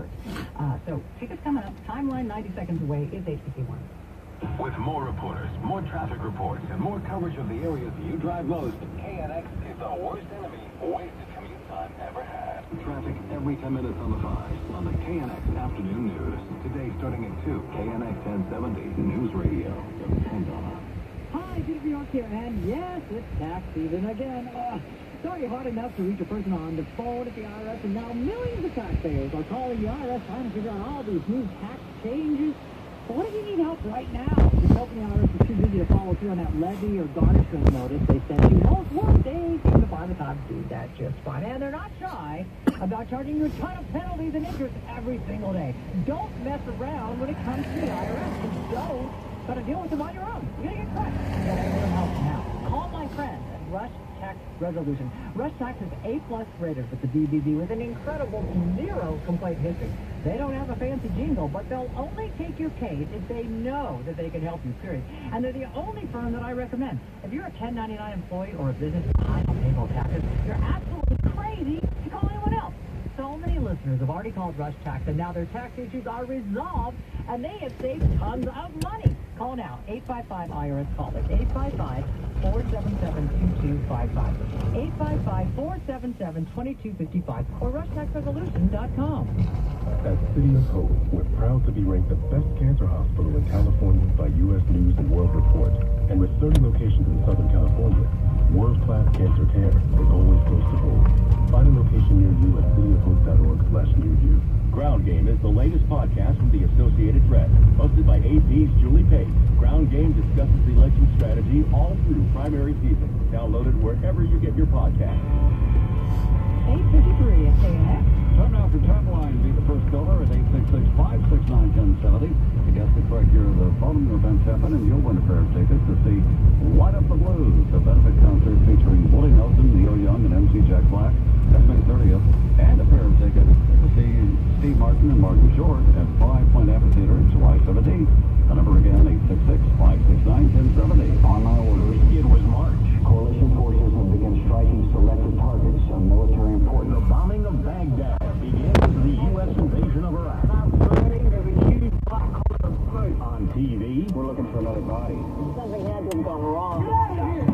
report. So tickets coming up. Timeline 90 seconds away is HPC1. With more reporters, more traffic reports, and more coverage of the areas you drive most, KNX is the worst enemy wasted commute time ever had. Traffic every 10 minutes on the 5 on the KNX Afternoon News. Today starting at 2, KNX 1070 News Radio. Depend on us. Hi, Peter New York here, and yes, it's tax season again. Sorry, hard enough to reach a person on the phone at the IRS, and now millions of taxpayers are calling the IRS trying to figure out all these new tax changes. But what if you need help right now? If you're hoping the IRS is too busy to follow through on that levy or garnishment notice they sent you, most work they seem to find the time to do that just fine. And they're not shy about charging you a ton of penalties and interest every single day. Don't mess around when it comes to the IRS. You don't got to deal with them on your own. You're going to get crushed. You got to get help now. Call my friends at Rush Tax Resolution. Rush Tax is A+ rated with the DBB with an incredible 0 complaint history. They don't have a fancy jingle, but they'll only take your case if they know that they can help you, period. And they're the only firm that I recommend. If you're a 1099 employee or a business behind on payroll taxes, you're absolutely crazy to call anyone else. So many listeners have already called Rush Tax, and now their tax issues are resolved, and they have saved tons of money. Call now, 855-IRS-CALL. It's 855-477-2255. 855-477-2255 or rushtaxresolution.com. At City of Hope, we're proud to be ranked the best cancer hospital in California by U.S. News and World Report. And with 30 locations in Southern California, world-class cancer care is always close to home. Find a location near you at cityofhope.org/nearyou. Ground Game is the latest podcast from the Associated Press. Hosted by AP's Julie Pace, Ground Game discusses election strategy all through primary season. Download it wherever you get your podcasts. 853 at KNX. Time now for Timeline. Be the first caller at 866-569-1070. To guess the correct year of the following events happen, and you'll win a pair of tickets to see Light Up the Blues, a benefit concert featuring Willie Nelson, Neil Young, and MC Jack Black. That's May 30th. And a pair of tickets to see Steve Martin and Martin Short at 5 Point Amphitheater July 17th. The number again, 866-569-1070. On my orders, it was March. Coalition forces have begun striking selected targets of military importance. The bombing of Baghdad begins the U.S. invasion of Iraq. On TV, We're looking for another body. Something had to have gone wrong.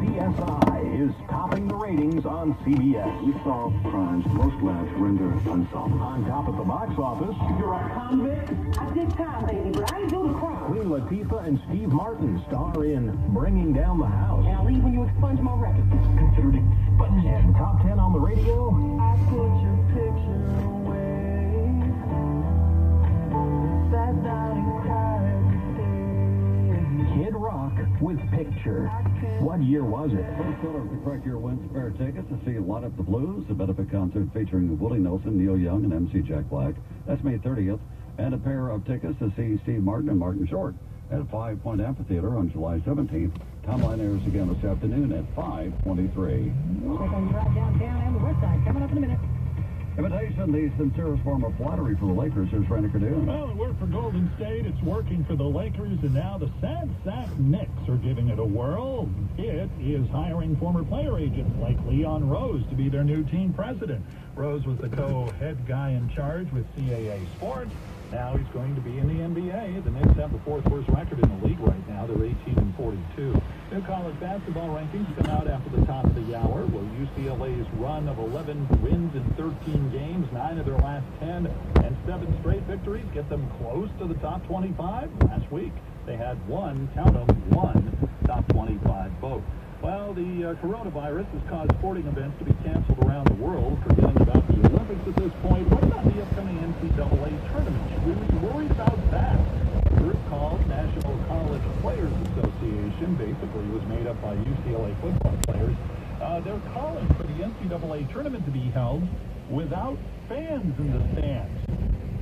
CSI is topping the ratings on CBS. We solve crimes most labs render unsolvable. On top of the box office, You're a convict? I did time, baby, but I ain't do the crime. Queen Latifah and Steve Martin star in Bringing Down the House. And I'll leave when you expunge my record. Considered expunged. And top 10 on the radio, I put your picture away. Sat down and cried. Kid Rock with Picture. What year was it? First caller of the correct year wins a pair of tickets to see Light Up the Blues, a benefit concert featuring Willie Nelson, Neil Young, and MC Jack Black. That's May 30th. And a pair of tickets to see Steve Martin and Martin Short at 5 Point Amphitheater on July 17th. Timeline airs again this afternoon at 5:23. We'll take on the drive downtown and the west side coming up in a minute. Invitation, the sincerest form of flattery for the Lakers. Here's Randy Cardoon. Well, it worked for Golden State. It's working for the Lakers, and now the sad sack Knicks are giving it a whirl. It is hiring former player agents like Leon Rose to be their new team president. Rose was the co-head guy in charge with CAA Sports. Now he's going to be in the NBA. The Knicks have the 4th worst record in the league right now. They're 18-42. New college basketball rankings come out after the top of the hour. Well, UCLA's run of 11 wins in 13 games, 9 of their last 10, and 7 straight victories get them close to the top 25. Last week, they had one top 25 vote. Well, the coronavirus has caused sporting events to be canceled around the world. Forgetting about the Olympics at this point, what about the upcoming NCAA tournament? Should we be worried about that? A group called National College Players Association basically was made up by UCLA football players. They're calling for the NCAA tournament to be held without fans in the stands.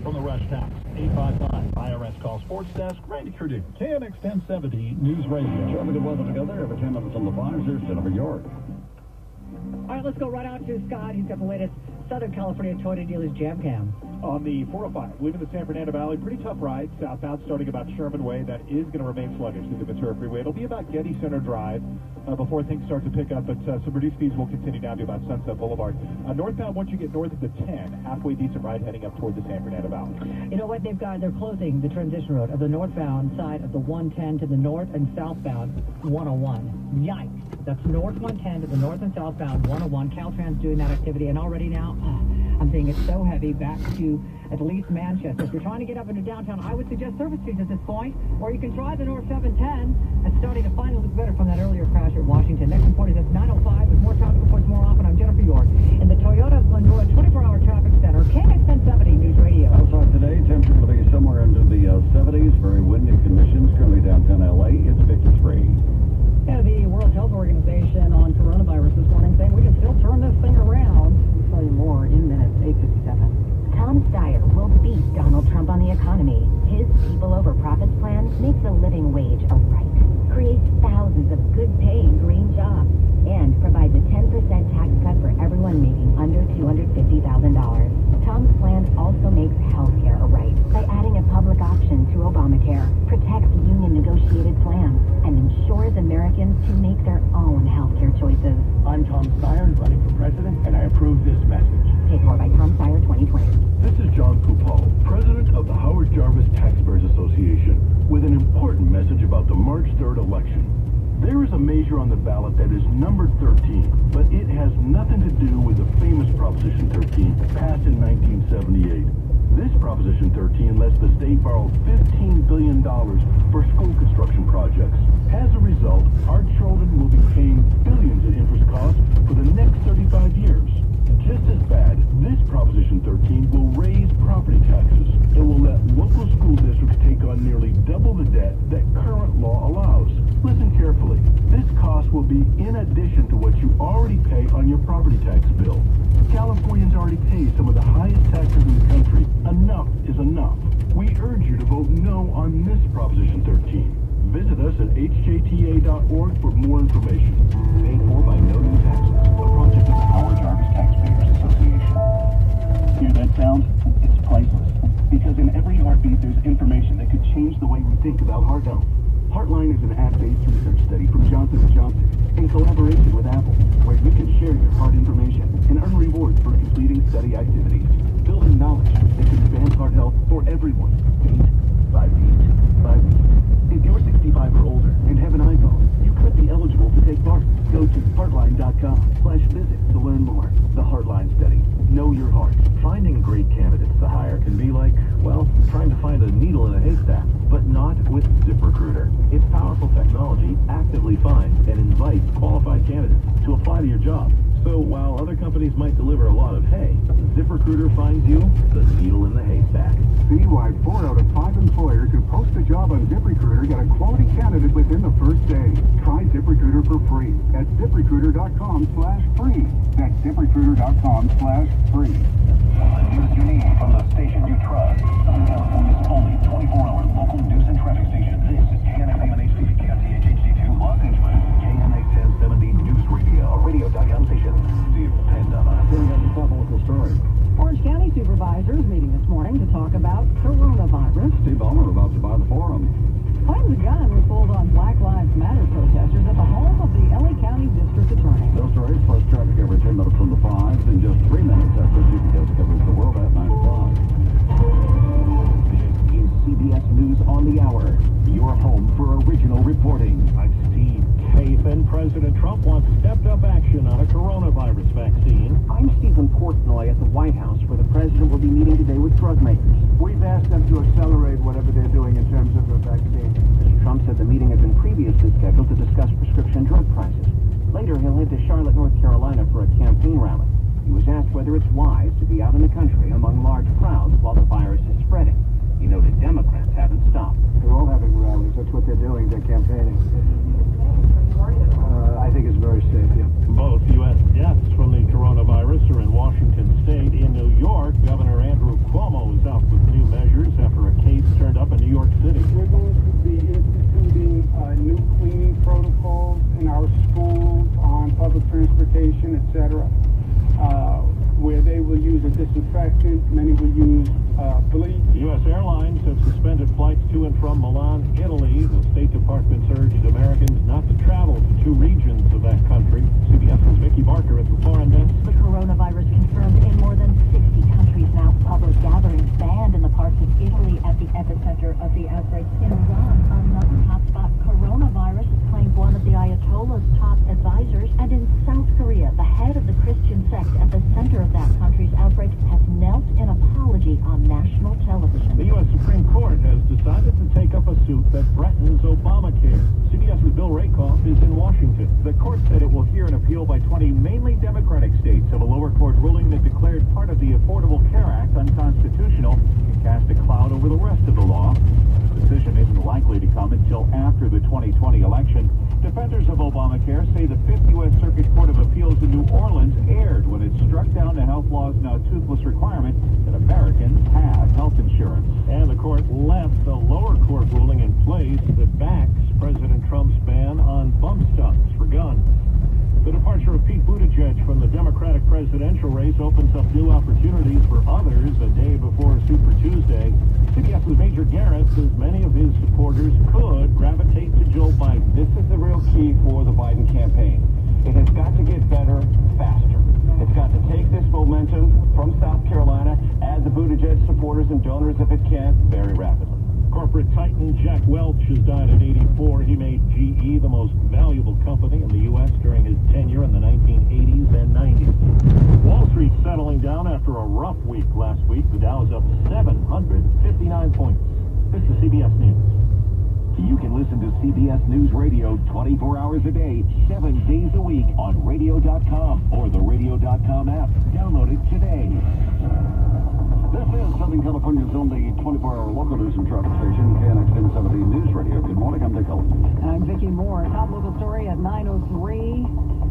From the Rush Tax, 855 IRS Call Sports Desk, Randy Cardoon, KNX 1070 News Radio. Traffic and weather together every 10 minutes on the 5s. Here's Jennifer York. All right, let's go right out to Scott. He's got the latest Southern California Toyota Dealers Jam Cam. On the 405, leaving the San Fernando Valley, pretty tough ride. Southbound starting about Sherman Way. That is going to remain sluggish through the Ventura Freeway. It'll be about Getty Center Drive before things start to pick up, but some reduced speeds will continue down to about Sunset Boulevard. Northbound, once you get north of the 10, halfway decent ride heading up toward the San Fernando Valley. You know what they've got? They're closing the transition road of the northbound side of the 110 to the north and southbound 101. Yikes. That's north 110 to the north and southbound 101. Caltrans doing that activity, and already now, I'm seeing it so heavy back to at least Manchester. If you're trying to get up into downtown, I would suggest Service Street at this point, or you can try the North 710. It's starting to finally look better from that earlier crash at Washington. Next report is at 9:05 with more traffic reports more often. I'm Jennifer York in the Toyota Glendora 24-hour traffic center, KX 1070 News Radio. Outside today, temperature will be somewhere into the 70s. Very windy conditions. Currently downtown LA, it's 53. Yeah, the World Health Organization on coronavirus this morning saying we can still turn this thing around. I'll tell you more in minutes. 8:57. Tom Steyer will beat Donald Trump on the economy. His People Over Profits plan makes a living wage a right, creates thousands of good-paying green jobs, and provides a 10% tax cut for everyone making under $250,000. Tom's plan also makes health care a right by adding a public option to Obamacare, protects union-negotiated plans, and ensures Americans can make their own health care choices. I'm Tom Steyer, running for president, and I approve this message. Take more by Tom Steyer 2020. This is John Kupal, president of the Howard Jarvis Taxpayers Association, with an important message about the March 3rd election. There is a measure on the ballot that is numbered 13, but it has nothing to do with the famous Proposition 13 passed in 1978. This Proposition 13 lets the state borrow $15 billion for school construction projects. As a result, our children will be paying billions in interest costs for the next 35 years. Just as bad, this Proposition 13 will raise property taxes. It will let local school districts take on nearly double the debt that current law allows. Listen carefully. This cost will be in addition to what you already pay on your property tax bill. Californians already pay some of the highest taxes in the country. Enough is enough. We urge you to vote no on this Proposition 13. Visit us at hjta.org for more information. Paid for by No New Taxes, a project of the Howard Jarvis Taxpayers Association. Hear that sound? It's priceless. Because in every heartbeat, there's information that could change the way we think about heart health. Heartline is an app-based research study from Johnson & Johnson in collaboration with Apple, where you can share your heart information and earn rewards for completing study activities, building knowledge that can advance heart health for everyone. Beat by beat by beat. If you're 65 or older and have an iPhone, you could be eligible to take part. Go to heartline.com/visit to learn more. The Heartline Study. Know your heart. Finding great candidates to hire can be like, well, trying to find a needle in a haystack, but not with ZipRecruiter. Its powerful technology actively finds and invites qualified candidates to apply to your job. So while other companies might deliver a lot of hay, ZipRecruiter finds you the needle in the haystack. See why 4 out of 5 employers who post a job on ZipRecruiter get a quality candidate within the first day. Try ZipRecruiter for free at ZipRecruiter.com/free. That's ZipRecruiter.com/free. The news you need from the station you trust. Southern California's only 24-hour local news and traffic station. This is KNX HD, KFTH HD2, Los Angeles. KNX 1070 News Radio, radio.com station. Depend on us. Here we have the top local story. Orange County supervisors meeting this morning to talk about coronavirus. Steve Ballmer about to buy the forum. Finds a gun was pulled on Black Lives Matter protesters at the home of the LA County District Attorney. Those stories plus traffic every 10 minutes from the 5s in just 3 minutes after CBS covers the world at 9 o'clock. This is CBS News on the Hour. Your home for original reporting. I'm Steve Kathan. President Trump wants stepped-up action on a coronavirus vaccine. I'm Stephen Portnoy at the White House, where the president will be meeting today with drug makers. We've asked them to accelerate whatever they're doing in terms of the vaccine. Mr. Trump said the meeting had been previously scheduled to discuss prescription drug prices. Later, he'll head to Charlotte, North Carolina for a campaign rally. He was asked whether it's wise to be out in the country among large crowds while the virus is spreading. He noted Democrats haven't stopped. They're all having rallies. That's what they're doing. They're campaigning. I think it's very safe, yeah. Both U.S. deaths from the coronavirus are in Washington State. In New York, Governor Andrew Cuomo is out with new measures after a case turned up in New York City. We're going to be instituting new cleaning protocols in our schools, on public transportation, etc., where they will use a disinfectant. Many will use bleach. U.S. Airlines have suspended flights to and from Milan, Italy. The State Department's urged Americans not to travel to two regions of that country. CBS's Vicki Barker at the foreign desk. The coronavirus confirmed in more than 60 countries now. Public gatherings banned in the parts of Italy at the epicenter of the outbreak. In Iran, another hotspot, coronavirus is claimed one of the Ayatollah's top advisors. And in South Korea, the head of the Christian sect at the center of that country's outbreak has knelt in apology on national television. The U.S. Supreme Court has decided to take up a suit that threatens Obamacare. CBS's Bill Rakoff is in Washington. The court said it will hear an appeal by 20 mainly Democratic states of a lower court ruling that declared part of the Affordable Care Act unconstitutional and cast a cloud over the rest of the law. The decision isn't likely to come until after the 2020 election. Defenders of Obamacare say the 5th U.S. Circuit Court of Appeals in New Orleans erred when it struck down the health law's now toothless requirement that Americans have health insurance. And the court left the lower court ruling in place that backs President Trump's ban on bump stocks for guns. The departure of Pete Buttigieg from the Democratic presidential race opens up new opportunities for others a day before Super Tuesday. CBS's Major Garrett says many of his supporters could gravitate to Joe Biden. This is the real key for the Biden campaign. It has got to get better faster. It's got to take this momentum from South Carolina, add the Buttigieg supporters and donors if it can, very rapidly. Corporate titan Jack Welch has died at 84. He made GE the most valuable company in the U.S. during his tenure in the 1980s and 90s. Wall Street settling down after a rough week last week. The Dow is up 759 points. This is CBS News. You can listen to CBS News Radio 24 hours a day, 7 days a week on radio.com or the radio.com app. Download it today. This is Southern California's only 24-hour local news and traffic station, KNX 1070 News Radio. Good morning, I'm Dick Owens. I'm Vicki Moore. Top local story at 9:03.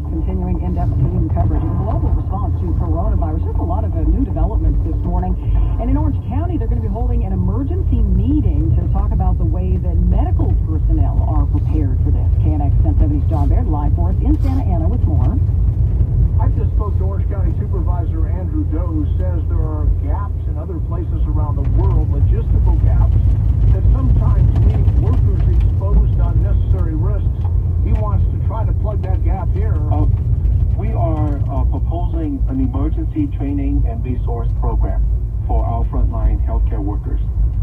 Continuing in-depth team coverage of the global response to coronavirus. There's a lot of new developments this morning. And in Orange County, they're going to be holding an emergency meeting to talk about the way that medical personnel are prepared for this. KNX 1070's John Baird live for us in Santa Ana with more. I just spoke to Orange County Supervisor Andrew Doe, who says there are gaps in other places around the world, logistical gaps, that sometimes leave workers exposed to unnecessary risks. He wants to try to plug that gap here. We are proposing an emergency training and resource program for our frontline healthcare workers.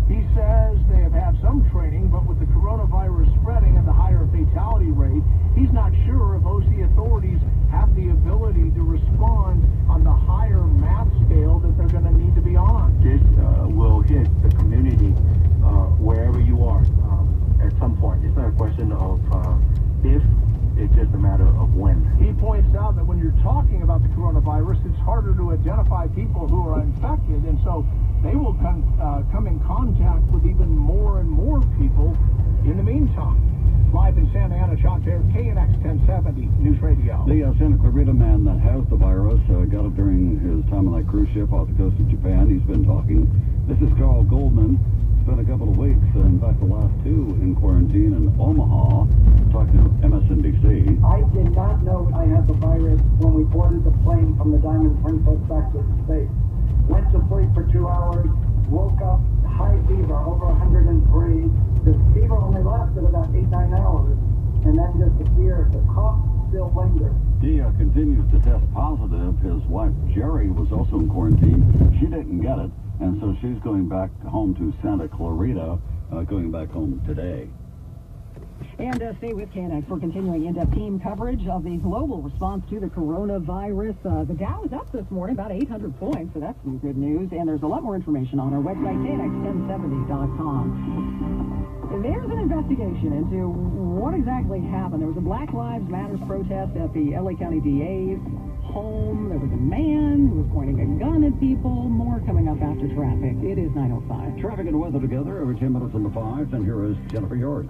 He says they have had some training, but with the coronavirus spreading and the higher fatality rate, he's not sure if OC authorities have the ability to respond on the higher math scale that they're going to need to be on. This will hit the community wherever you are at some point. It's not a question of if, it's just a matter of when. He points out that when you're talking about the coronavirus, it's harder to identify people who are infected, and so they will come in contact with even more and more people in the meantime. Live in Santa Ana, John Baird, KNX 1070 News Radio. The Santa Clarita man that has the virus got it during his time on that cruise ship off the coast of Japan. He's been talking. This is Carl Goldman. Spent a couple of weeks, in fact the last two, in quarantine in Omaha, talking to MSNBC. I did not know I had the virus when we boarded the plane from the Diamond Princess back to the States. Went to sleep for 2 hours, woke up, high fever, over 103. The fever only lasted about 8-9 hours, and then disappeared. The cough still lingers. He continues to test positive. His wife, Jerry, was also in quarantine. She didn't get it, and so she's going back home to Santa Clarita, going back home today. And stay with KNX for continuing in-depth team coverage of the global response to the coronavirus. The Dow is up this morning, about 800 points, so that's some good news. And there's a lot more information on our website, KNX1070.com. There's an investigation into what exactly happened. There was a Black Lives Matter protest at the LA County DA's home. There was a man who was pointing a gun at people. More coming up after traffic. It is 9:05. Traffic and weather together every 10 minutes on the 5, and here is Jennifer York.